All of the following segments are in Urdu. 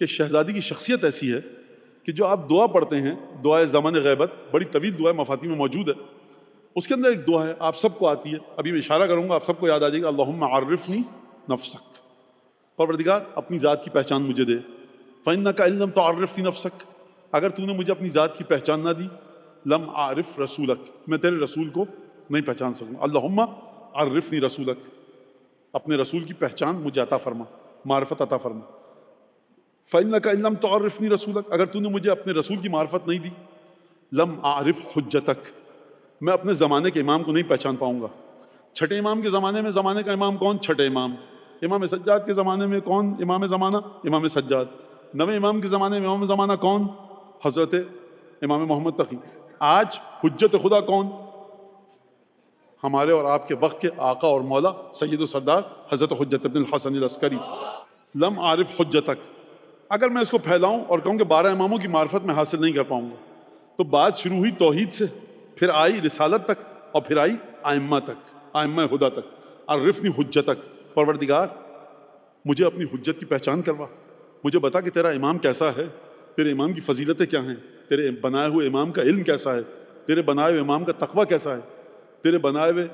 کہ شہزادی کی شخصیت ایسی ہے کہ جو آپ دعا پڑھتے ہیں، دعائے زمان غیبت، بڑی طویل دعا مفاتیح میں موجود ہے، اس کے اندر ایک دعا ہے آپ سب کو آتی ہے، ابھی میں اشارہ کروں گا آپ سب کو یاد آ جائے گا، اللہم عرفنی نفسک، پروردگار اپنی ذات کی پہچان مجھے دے، فإنک إن لم تعرفنی نفسک، اگر تو نے مجھے اپنی ذات کی پہچان نہ دی، لم اعرف رسولک، میں تیرے رسول کو نہیں پہچان سکوں، اللہم عرفنی رسولک، اپنے رسول کی پہچان مجھے عطا فرما، معرفت عطا فرما، فإنک إن لم تعرفنی رسولک، اگر تو نے مجھے اپنے رسول کی معرفت نہیں دی، لم اعرف حجتک، میں اپنے زمانے کے امام کو نہیں پہچان پاؤں گا۔ چھٹے امام کے زمانے میں زمانے کا امام کون؟ چھٹے امام۔ امام سجاد کے زمانے میں کون امام زمانہ؟ امام سجاد۔ نویں امام کے زمانے میں امام زمانہ کون؟ حضرت امام محمد تقی۔ آج حجت خدا کون؟ ہمارے اور آپ کے وقت کے آقا اور مولا سید و سردار حضرت حجت ابن الحسن العسکری۔ لم عارف حجتک، اگر میں اس کو پھیلاؤں اور کہوں کہ 12 اماموں کی معرفت میں حاصل نہیں کر پاؤں گا، تو بات شروع ہوئی توحید سے، پھر آئی رسالت تک، اور پھر آئی ائمہ تک، ائمہ ہدیٰ تک۔ عرفنی حجتک، پروردگار مجھے اپنی حجت کی پہچان کروا، مجھے بتا کہ تیرا امام کیسا ہے، تیرے امام کی فضیلتیں کیا ہیں، تیرے بنائے ہوئے امام کا علم کیسا ہے، تیرے بنائے ہوئے امام کا تقوی کیسا ہے، تیرے بنائے ہوئے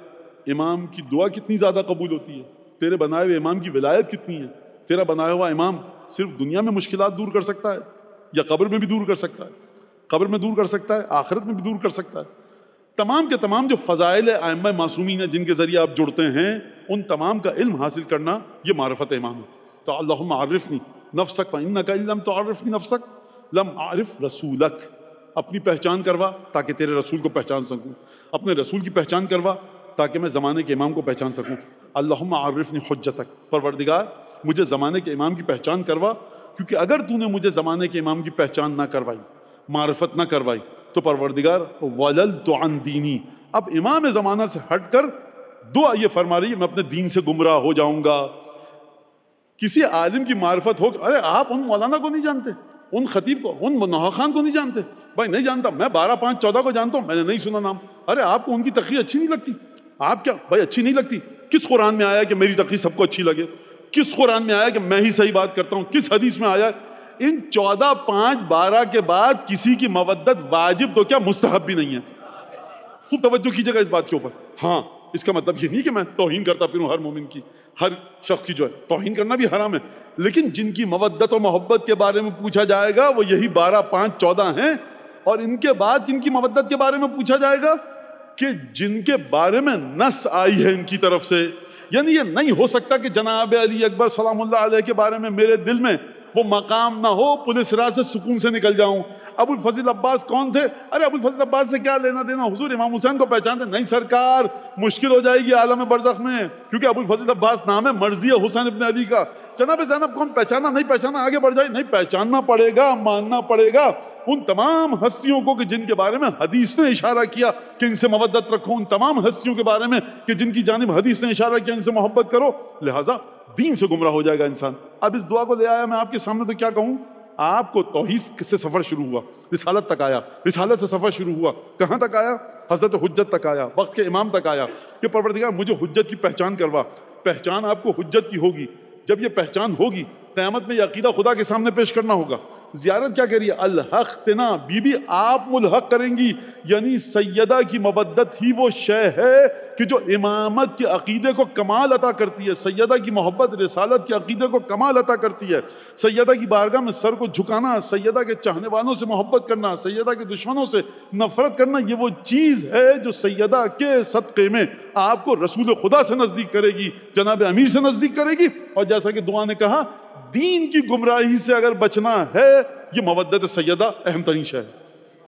امام کی دعا کتنی زیادہ قبول ہوتی ہے، تیرے بنائے ہوئے امام کی ولایت کتنی ہے، تیرا بنایا ہوا امام صرف دنیا میں مشکلات دور کر سکتا ہے یا قبر میں بھی دور کر سکتا ہے؟ قبر میں دور کر سکتا ہے، آخرت میں بھی دور کر سکتا ہے۔ تمام کے تمام جو فضائل ائمہ معصومین ہیں جن کے ذریعے آپ جڑتے ہیں، ان تمام کا علم حاصل کرنا یہ معرفت امام ہے۔ تو اللہم عرفنی نفسک فإنک إن لم تعرفنی نفسک لم اعرف رسولک، اپنی پہچان کروا تاکہ تیرے رسول کو پہچان سکوں، اپنے رسول کی پہچان کروا تاکہ میں زمانے کے امام کو پہچان سکوں۔ اللہم عرفنی حجتک، پروردگار مجھے زمانے کے امام کی پہچان کروا، کیونکہ اگر تو نے مجھے زمانے کے امام کی پہچان نہ کروائی، معرفت نہ کروائی، تو پروردگار وَلَلْتُ عَنْ دِینِی، اب امام زمانہ سے ہٹ کر دعا یہ فرما رہی ہے میں اپنے دین سے گمراہ ہو جاؤں گا۔ کسی عالم کی معرفت ہو، ارے آپ ان مولانا کو نہیں جانتے، ان خطیب کو، ان نوحہ خان کو نہیں جانتے؟ بھائی نہیں جانتا، میں 12/5/14 کو جانتا ہوں، میں نے نہیں سنا نام۔ ارے آپ کو ان کی تقریر اچھی نہیں لگتی؟ آپ کیا بھائی اچھی نہیں لگتی؟ کس قرآن میں آیا کہ میری تقریر سب کو اچھی لگے؟ کس قرآن میں آیا کہ میں ہی صحیح بات کرتا ہوں؟ کس حدیث میں آیا؟ ان 14/5/12 کے بعد کسی کی مودت واجب تو کیا مستحب بھی نہیں ہے۔ خوب توجہ کیجیے گا اس بات کے اوپر۔ ہاں، اس کا مطلب یہ نہیں کہ میں توہین کرتا پھروں ہر مومن کی، ہر شخص کی، جو ہے توہین کرنا بھی حرام ہے، لیکن جن کی مودت و محبت کے بارے میں پوچھا جائے گا وہ یہی 12/5/14 ہیں، اور ان کے بعد جن کی مودت کے بارے میں پوچھا جائے گا کہ جن کے بارے میں نص آئی ہے ان کی طرف سے۔ یعنی یہ نہیں ہو سکتا کہ جناب علی اکبر سلام اللہ علیہ کے بارے میں میرے دل میں وہ مقام نہ ہو، پولیس راہ سے سکون سے نکل جاؤں۔ ابو الفضل عباس کون تھے؟ ارے ابو الفضل عباس سے کیا لینا دینا، حضور امام حسین کو پہچانتے نہیں سرکار، مشکل ہو جائے گی عالم برزخ میں، کیونکہ ابو الفضل عباس نام ہے، مرضی ہے حسین ابن علی کا۔ جناب زینب کون؟ پہچانا نہیں پہچانا آگے بڑھ جائے، نہیں پہچاننا پڑے گا، ماننا پڑے گا ان تمام ہستیوں کو کہ جن کے بارے میں حدیث نے اشارہ کیا کہ ان سے مودت رکھو، ان تمام ہستیوں کے بارے میں کہ جن کی جانب حدیث نے اشارہ کیا ان سے محبت کرو، لہٰذا دین سے گمراہ ہو جائے گا انسان۔ اب اس دعا کو لے آیا میں آپ کے سامنے، تو کیا کہوں؟ آپ کو توحید سے سفر شروع ہوا، رسالت تک آیا، رسالت سے سفر شروع ہوا، کہاں تک آیا؟ حضرت حجت تک آیا، وقت کے امام تک آیا کہ پروردگار مجھے حجت کی پہچان کروا۔ پہچان آپ کو حجت کی ہوگی، جب یہ پہچان ہوگی قیامت میں یہ عقیدہ خدا کے سامنے پیش کرنا ہوگا۔ زیارت کیا کہہ رہی ہے؟ الحق تنا، بی بی آپ ملحق کریں گی، یعنی سیدہ کی مودت ہی وہ شے ہے کہ جو امامت کے عقیدے کو کمال عطا کرتی ہے۔ سیدہ کی محبت رسالت کے عقیدے کو کمال عطا کرتی ہے۔ سیدہ کی بارگاہ میں سر کو جھکانا، سیدہ کے چاہنے والوں سے محبت کرنا، سیدہ کے دشمنوں سے نفرت کرنا، یہ وہ چیز ہے جو سیدہ کے صدقے میں آپ کو رسول خدا سے نزدیک کرے گی، جناب امیر سے نزدیک کرے گی۔ اور جیسا کہ دعا نے کہا، دین کی گمراہی سے اگر بچنا ہے، یہ مودت سیدہ اہم ترین شے ہے۔